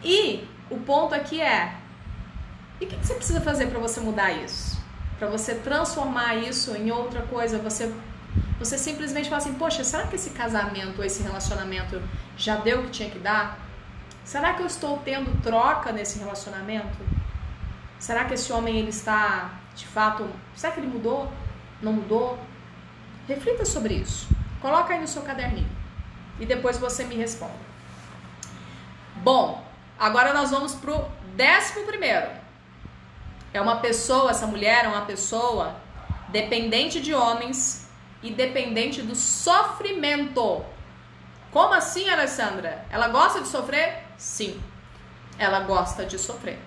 E o ponto aqui e o que você precisa fazer para você mudar isso? Para você transformar isso em outra coisa? Você simplesmente fala assim, poxa, será que esse casamento, esse relacionamento já deu o que tinha que dar? Será que eu estou tendo troca nesse relacionamento? Será que esse homem, ele está, de fato, será que ele mudou? Não mudou? Reflita sobre isso. Coloca aí no seu caderninho. E depois você me responde. Bom, agora nós vamos pro 11º. Essa mulher é uma pessoa dependente de homens e dependente do sofrimento. Como assim, Alessandra? Ela gosta de sofrer? Sim, ela gosta de sofrer.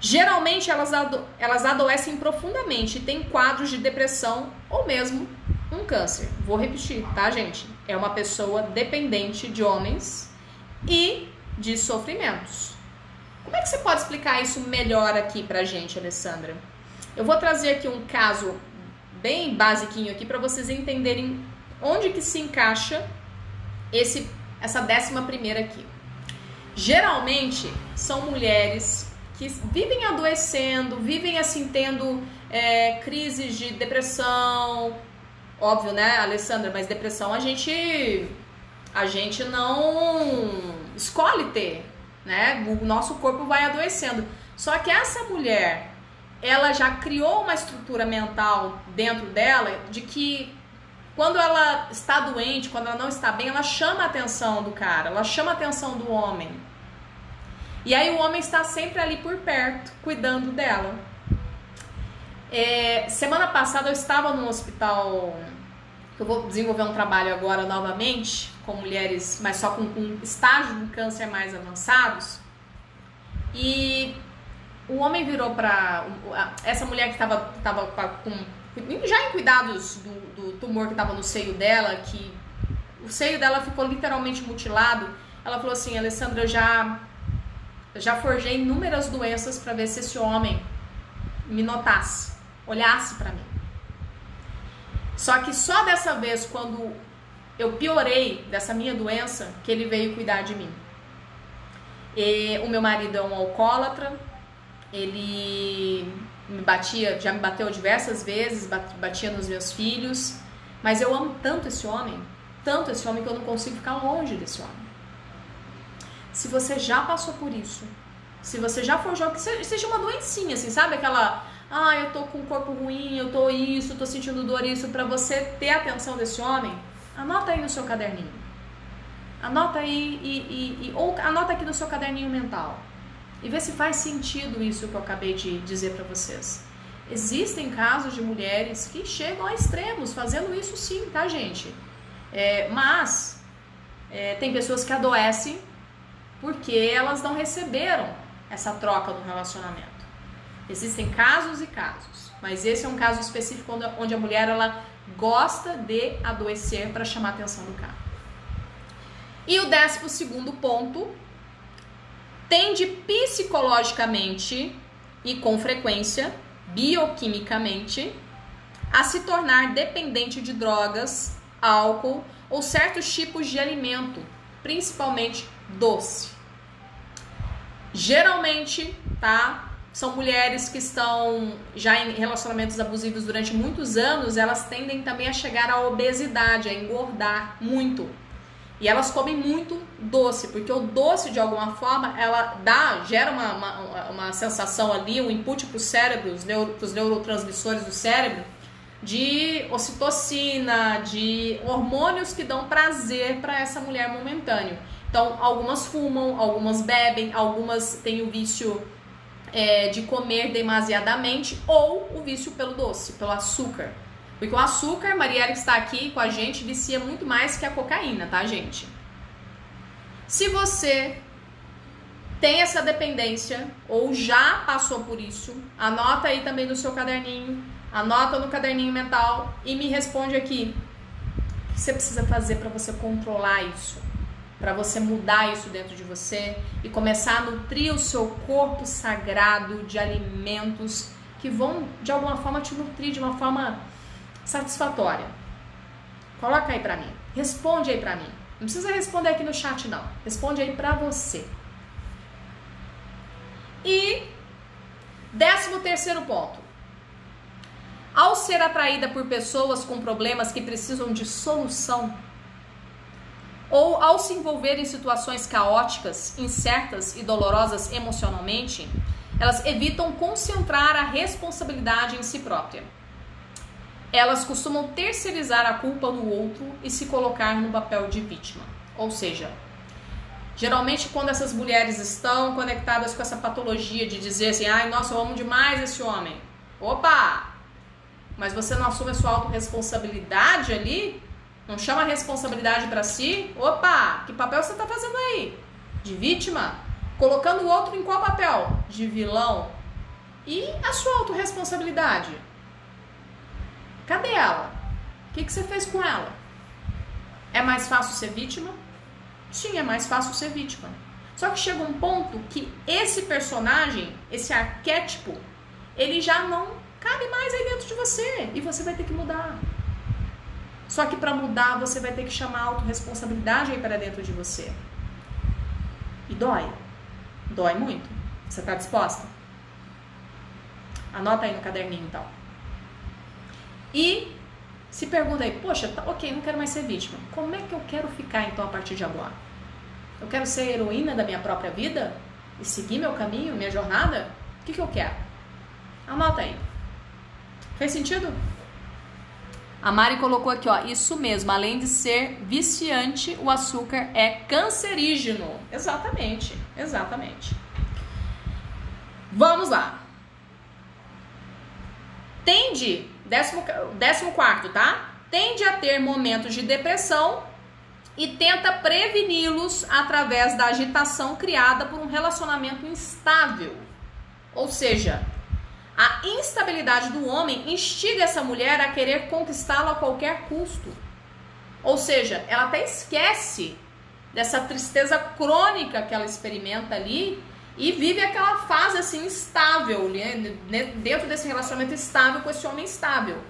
Geralmente elas adoecem profundamente e têm quadros de depressão ou mesmo um câncer. Vou repetir, tá, gente? É uma pessoa dependente de homens e de sofrimentos. Como é que você pode explicar isso melhor aqui pra gente, Alessandra? Eu vou trazer aqui um caso bem basiquinho aqui para vocês entenderem onde que se encaixa essa 11ª aqui. Geralmente são mulheres que vivem adoecendo, vivem assim tendo crises de depressão. Óbvio, né, Alessandra? Mas depressão a gente não escolhe ter, né? O nosso corpo vai adoecendo. Só que essa mulher, ela já criou uma estrutura mental dentro dela de que quando ela está doente, quando ela não está bem, ela chama a atenção do cara, ela chama a atenção do homem. E aí o homem está sempre ali por perto, cuidando dela. Semana passada eu estava num hospital, eu vou desenvolver um trabalho agora novamente, com mulheres, mas só com estágio de câncer mais avançados. E o homem virou para essa mulher que estava já em cuidados do tumor que estava no seio dela, que o seio dela ficou literalmente mutilado. Ela falou assim, Alessandra, eu já forjei inúmeras doenças para ver se esse homem me notasse, olhasse para mim. Só que só dessa vez, quando eu piorei dessa minha doença, que ele veio cuidar de mim. E o meu marido é um alcoólatra, ele já me bateu diversas vezes, batia nos meus filhos, mas eu amo tanto esse homem que eu não consigo ficar longe desse homem. Se você já passou por isso, se você já forjou, que seja uma doencinha, assim, sabe? Aquela, eu tô com o corpo ruim, eu tô sentindo dor, isso, pra você ter a atenção desse homem, anota aí no seu caderninho. Anota aí ou anota aqui no seu caderninho mental. E vê se faz sentido isso que eu acabei de dizer pra vocês. Existem casos de mulheres que chegam a extremos fazendo isso sim, tá, gente? Mas tem pessoas que adoecem porque elas não receberam essa troca no relacionamento. Existem casos e casos, mas esse é um caso específico onde a mulher ela gosta de adoecer para chamar a atenção do cara. E o 12º ponto, tende psicologicamente e com frequência, bioquimicamente, a se tornar dependente de drogas, álcool ou certos tipos de alimento, principalmente doce. Geralmente, tá? São mulheres que estão já em relacionamentos abusivos durante muitos anos, elas tendem também a chegar à obesidade, a engordar muito. E elas comem muito doce, porque o doce, de alguma forma, gera uma sensação ali, um input para o cérebro, os neurotransmissores do cérebro, de ocitocina, de hormônios que dão prazer para essa mulher momentâneo. Então, algumas fumam, algumas bebem, algumas têm o vício de comer demasiadamente ou o vício pelo doce, pelo açúcar. Porque o açúcar, Marielle que está aqui com a gente, vicia muito mais que a cocaína, tá, gente? Se você tem essa dependência ou já passou por isso, anota aí também no seu caderninho, anota no caderninho mental e me responde aqui. O que você precisa fazer para você controlar isso? Para você mudar isso dentro de você e começar a nutrir o seu corpo sagrado de alimentos que vão, de alguma forma, te nutrir de uma forma satisfatória. Coloca aí pra mim. Responde aí pra mim. Não precisa responder aqui no chat, não. Responde aí pra você. E 13º ponto. Ao ser atraída por pessoas com problemas que precisam de solução, ou ao se envolver em situações caóticas, incertas e dolorosas emocionalmente, elas evitam concentrar a responsabilidade em si própria. Elas costumam terceirizar a culpa no outro e se colocar no papel de vítima. Ou seja, geralmente quando essas mulheres estão conectadas com essa patologia de dizer assim, ai, nossa, eu amo demais esse homem. Opa! Mas você não assume a sua autorresponsabilidade ali? Não chama a responsabilidade pra si? Opa! Que papel você tá fazendo aí? De vítima? Colocando o outro em qual papel? De vilão? E a sua autorresponsabilidade? Cadê ela? O que você fez com ela? É mais fácil ser vítima? Sim, é mais fácil ser vítima. Só que chega um ponto que esse personagem, esse arquétipo, ele já não cabe mais aí dentro de você. E você vai ter que mudar. Só que para mudar, você vai ter que chamar a autorresponsabilidade aí para dentro de você. E dói. Dói muito. Você tá disposta? Anota aí no caderninho, então. E se pergunta aí, poxa, tá, ok, não quero mais ser vítima. Como é que eu quero ficar, então, a partir de agora? Eu quero ser heroína da minha própria vida? E seguir meu caminho, minha jornada? O que eu quero? Anota aí. Fez sentido? A Mari colocou aqui, ó, isso mesmo, além de ser viciante, o açúcar é cancerígeno. Exatamente, exatamente. Vamos lá. Tende, 14º, tá? Tende a ter momentos de depressão e tenta preveni-los através da agitação criada por um relacionamento instável. Ou seja, a instabilidade do homem instiga essa mulher a querer conquistá-lo a qualquer custo. Ou seja, ela até esquece dessa tristeza crônica que ela experimenta ali e vive aquela fase assim instável, né? Dentro desse relacionamento estável com esse homem instável.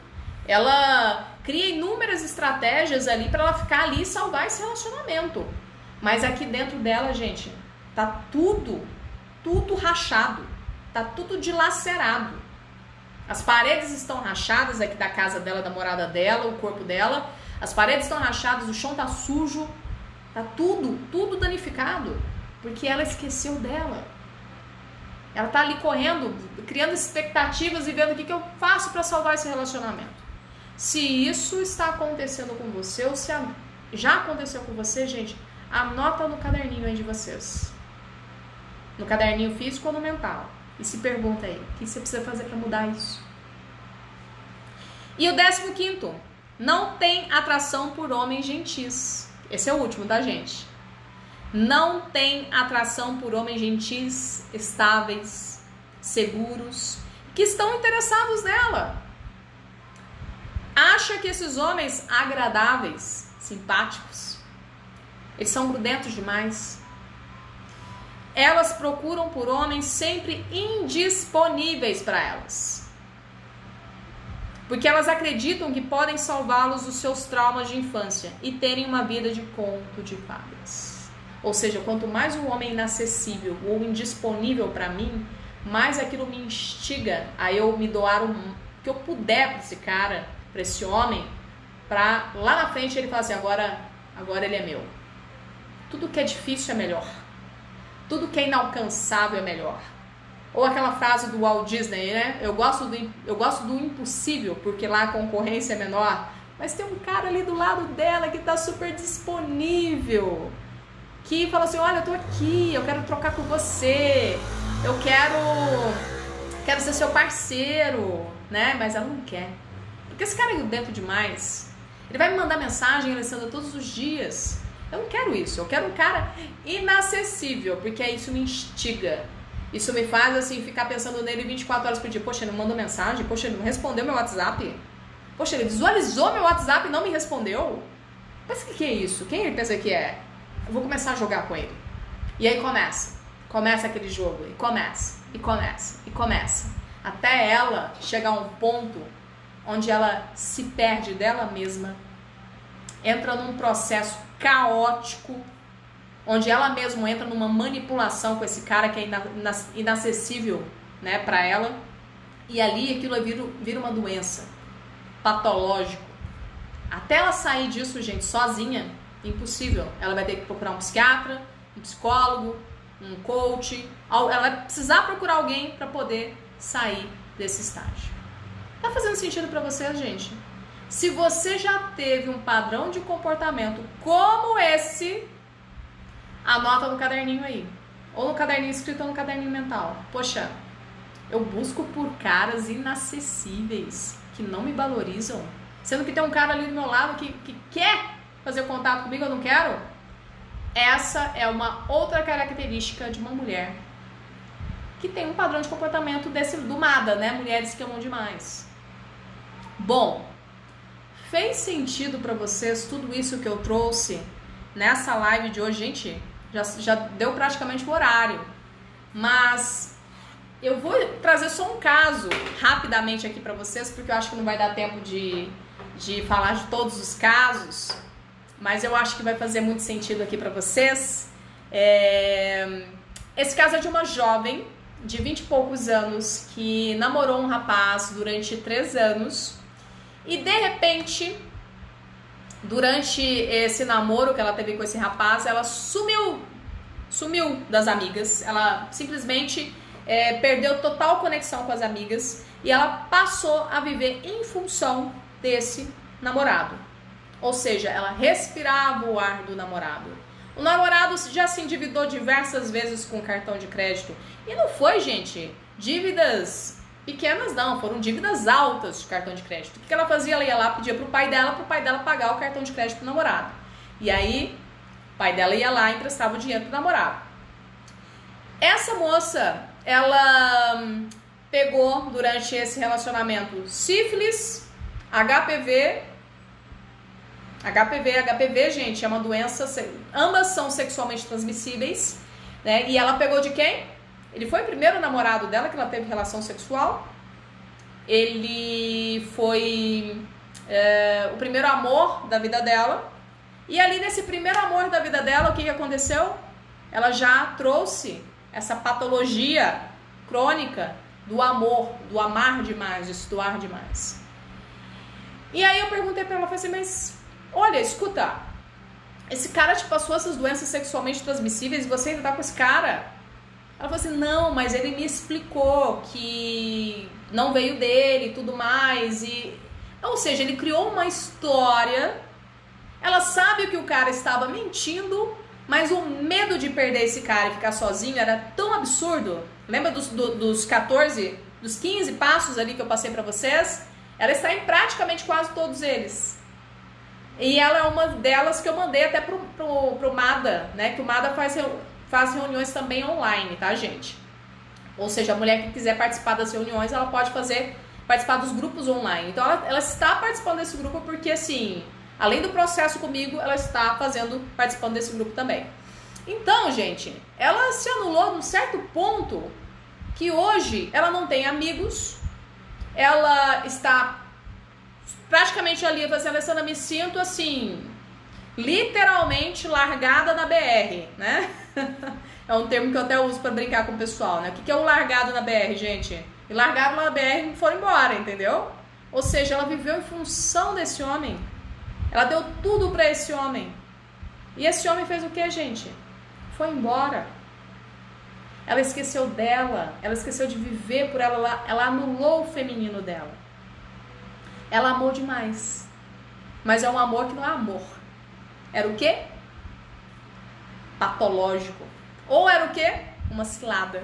Ela cria inúmeras estratégias ali para ela ficar ali e salvar esse relacionamento. Mas aqui dentro dela, gente, tá tudo rachado. Tá tudo dilacerado. As paredes estão rachadas aqui da casa dela, da morada dela, o corpo dela. As paredes estão rachadas, o chão tá sujo. Tá tudo danificado. Porque ela esqueceu dela. Ela tá ali correndo, criando expectativas e vendo o que eu faço para salvar esse relacionamento. Se isso está acontecendo com você, ou se já aconteceu com você, gente, anota no caderninho aí de vocês. No caderninho físico ou no mental. E se pergunta aí, o que você precisa fazer para mudar isso? E o 15º, não tem atração por homens gentis. Esse é o último, tá, gente? Não tem atração por homens gentis, estáveis, seguros, que estão interessados nela. Acha que esses homens agradáveis, simpáticos, eles são grudentos demais. Elas procuram por homens sempre indisponíveis para elas. Porque elas acreditam que podem salvá-los dos seus traumas de infância e terem uma vida de conto de fadas. Ou seja, quanto mais um homem inacessível ou indisponível para mim, mais aquilo me instiga a eu me doar o que eu puder para esse cara, para esse homem, para lá na frente ele falar assim, agora ele é meu. Tudo que é difícil é melhor. Tudo que é inalcançável é melhor. Ou aquela frase do Walt Disney, né? Eu gosto do impossível, porque lá a concorrência é menor. Mas tem um cara ali do lado dela que tá super disponível, que fala assim, olha, eu tô aqui, eu quero trocar com você, eu quero ser seu parceiro, né? Mas ela não quer. Porque esse cara é dentro demais. Ele vai me mandar mensagem, Alessandra, todos os dias. Eu não quero isso, eu quero um cara inacessível, porque isso me instiga. Isso me faz, assim, ficar pensando nele 24 horas por dia. Poxa, ele não mandou mensagem? Poxa, ele não respondeu meu WhatsApp? Poxa, ele visualizou meu WhatsApp e não me respondeu? Mas o que é isso? Quem ele pensa que é? Eu vou começar a jogar com ele. E aí começa aquele jogo, e começa. Até ela chegar a um ponto onde ela se perde dela mesma, entra num processo caótico, onde ela mesma entra numa manipulação com esse cara que é inacessível, né, pra ela, e ali aquilo vira uma doença, patológico. Até ela sair disso, gente, sozinha, impossível. Ela vai ter que procurar um psiquiatra, um psicólogo, um coach, ela vai precisar procurar alguém para poder sair desse estágio. Tá fazendo sentido para vocês, gente? Se você já teve um padrão de comportamento como esse, anota no caderninho aí. Ou no caderninho escrito ou no caderninho mental. Poxa, eu busco por caras inacessíveis, que não me valorizam. Sendo que tem um cara ali do meu lado que quer fazer contato comigo, eu não quero. Essa é uma outra característica de uma mulher que tem um padrão de comportamento do MADA, né? Mulheres que amam demais. Bom, fez sentido pra vocês tudo isso que eu trouxe nessa live de hoje? Gente, já deu praticamente o horário. Mas eu vou trazer só um caso rapidamente aqui pra vocês, porque eu acho que não vai dar tempo de falar de todos os casos, mas eu acho que vai fazer muito sentido aqui pra vocês. Esse caso é de uma jovem de 20 e poucos anos que namorou um rapaz durante 3 anos e de repente, durante esse namoro que ela teve com esse rapaz, ela sumiu das amigas. Ela simplesmente perdeu total conexão com as amigas e ela passou a viver em função desse namorado. Ou seja, ela respirava o ar do namorado. O namorado já se endividou diversas vezes com cartão de crédito. E não foi, gente, dívidas pequenas não, foram dívidas altas de cartão de crédito. O que ela fazia? Ela ia lá, pedia pro pai dela pagar o cartão de crédito pro namorado. E aí, o pai dela ia lá e emprestava o dinheiro pro namorado. Essa moça, ela pegou durante esse relacionamento sífilis, HPV, gente, é uma doença, ambas são sexualmente transmissíveis, né? E ela pegou de quem? Ele foi o primeiro namorado dela que ela teve relação sexual. Ele foi o primeiro amor da vida dela. E ali nesse primeiro amor da vida dela, o que aconteceu? Ela já trouxe essa patologia crônica do amor, do amar demais, de se doar demais. E aí eu perguntei pra ela, falei assim, mas olha, escuta, esse cara te passou essas doenças sexualmente transmissíveis e você ainda tá com esse cara? Ela falou assim, não, mas ele me explicou que não veio dele e tudo mais. Ou seja, ele criou uma história, ela sabe que o cara estava mentindo, mas o medo de perder esse cara e ficar sozinho era tão absurdo. Lembra dos 14, dos 15 passos ali que eu passei pra vocês? Ela está em praticamente quase todos eles. E ela é uma delas que eu mandei até pro MADA, né? Que o MADA faz reuniões também online, tá, gente? Ou seja, a mulher que quiser participar das reuniões, ela pode participar dos grupos online. Então, ela está participando desse grupo porque, assim, além do processo comigo, ela está participando desse grupo também. Então, gente, ela se anulou num certo ponto que hoje ela não tem amigos, ela está praticamente ali, eu falei assim, Alessandra, me sinto assim, literalmente largada na BR, né? É um termo que eu até uso pra brincar com o pessoal, né? O que é o largado na BR, gente? E largado na BR e foram embora, entendeu? Ou seja, ela viveu em função desse homem. Ela deu tudo pra esse homem. E esse homem fez o que, gente? Foi embora. Ela esqueceu dela, ela esqueceu de viver por ela anulou o feminino dela. Ela amou demais. Mas é um amor que não é amor. Era o quê? patológico. Ou era o quê? Uma cilada.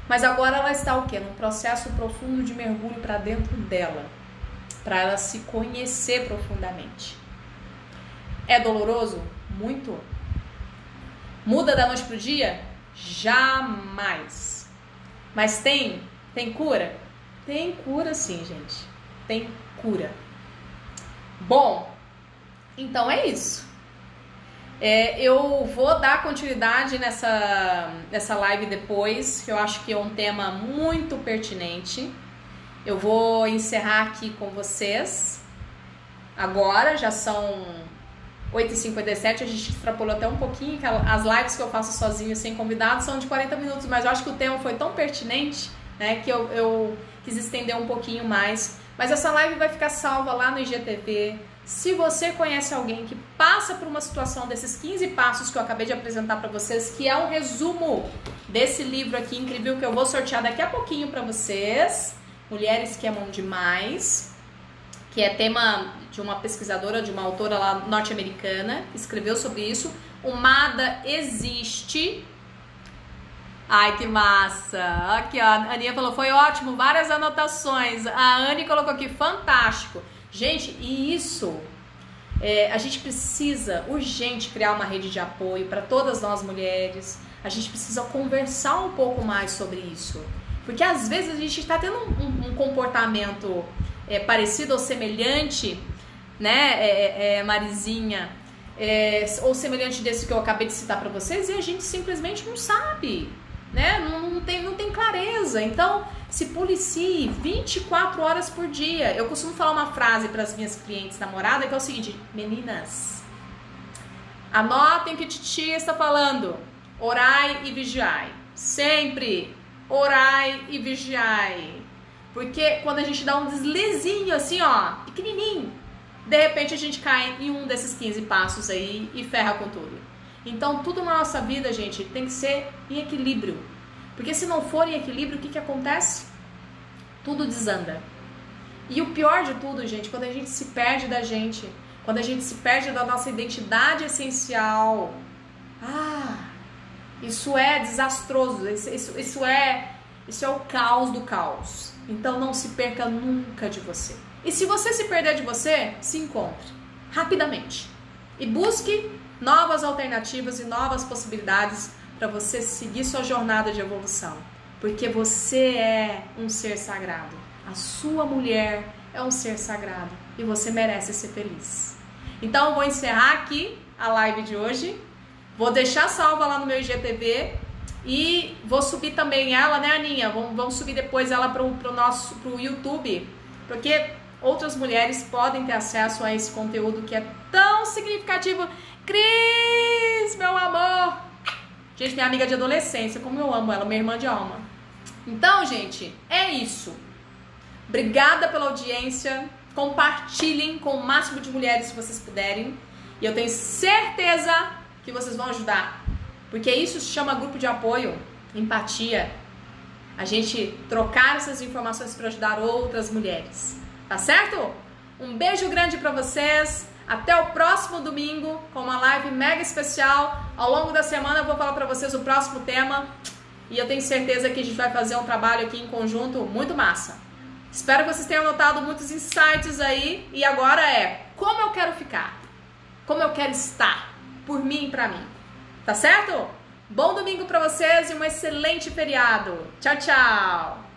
Mas agora ela está o quê? Num processo profundo de mergulho para dentro dela, para ela se conhecer profundamente. É doloroso? Muito. Muda da noite pro dia? Jamais. Mas tem cura? Tem cura sim, gente. Tem cura. Bom, então é isso. Eu vou dar continuidade nessa live depois, que eu acho que é um tema muito pertinente. Eu vou encerrar aqui com vocês. Agora já são 8h57, a gente extrapolou até um pouquinho, que as lives que eu faço sozinho, sem convidados, são de 40 minutos, mas eu acho que o tema foi tão pertinente, né, que eu quis estender um pouquinho mais. Mas essa live vai ficar salva lá no IGTV. Se você conhece alguém que passa por uma situação desses 15 passos que eu acabei de apresentar para vocês, que é um resumo desse livro aqui incrível que eu vou sortear daqui a pouquinho para vocês, Mulheres que Amam Demais, que é tema de uma pesquisadora, de uma autora lá norte-americana, que escreveu sobre isso. O Mada Existe. Ai, que massa! Aqui, ó, a Aninha falou, foi ótimo, várias anotações. A Anne colocou aqui, fantástico. Gente, e isso, a gente precisa urgente criar uma rede de apoio para todas nós mulheres. A gente precisa conversar um pouco mais sobre isso. Porque às vezes a gente está tendo um comportamento parecido ou semelhante, né, Marizinha, ou semelhante desse que eu acabei de citar para vocês, e a gente simplesmente não sabe, né? Não tem clareza. Então, se policie 24 horas por dia. Eu costumo falar uma frase para as minhas clientes namoradas, que é o seguinte: meninas, anotem o que Titi está falando. Orai e vigiai. Sempre orai e vigiai. Porque quando a gente dá um deslizinho assim, ó, pequenininho, de repente a gente cai em um desses 15 passos aí e ferra com tudo. Então, tudo na nossa vida, gente, tem que ser em equilíbrio. Porque se não for em equilíbrio, o que acontece? Tudo desanda. E o pior de tudo, gente, quando a gente se perde da gente, quando a gente se perde da nossa identidade essencial, isso é desastroso, isso é o caos do caos. Então não se perca nunca de você. E se você se perder de você, se encontre rapidamente e busque novas alternativas e novas possibilidades para você seguir sua jornada de evolução. Porque você é um ser sagrado. A sua mulher é um ser sagrado e você merece ser feliz. Então eu vou encerrar aqui a live de hoje. Vou deixar salva lá no meu IGTV e vou subir também ela, né, Aninha? Vamos subir depois ela pro YouTube, porque outras mulheres podem ter acesso a esse conteúdo que é tão significativo. Cris, meu amor! Gente, minha amiga de adolescência, como eu amo ela, minha irmã de alma. Então, gente, é isso. Obrigada pela audiência. Compartilhem com o máximo de mulheres se vocês puderem. E eu tenho certeza que vocês vão ajudar. Porque isso se chama grupo de apoio, empatia. A gente trocar essas informações para ajudar outras mulheres. Tá certo? Um beijo grande para vocês. Até o próximo domingo com uma live mega especial. Ao longo da semana eu vou falar para vocês o próximo tema. E eu tenho certeza que a gente vai fazer um trabalho aqui em conjunto muito massa. Espero que vocês tenham notado muitos insights aí. E agora como eu quero ficar? Como eu quero estar? Por mim e pra mim. Tá certo? Bom domingo pra vocês e um excelente feriado. Tchau, tchau!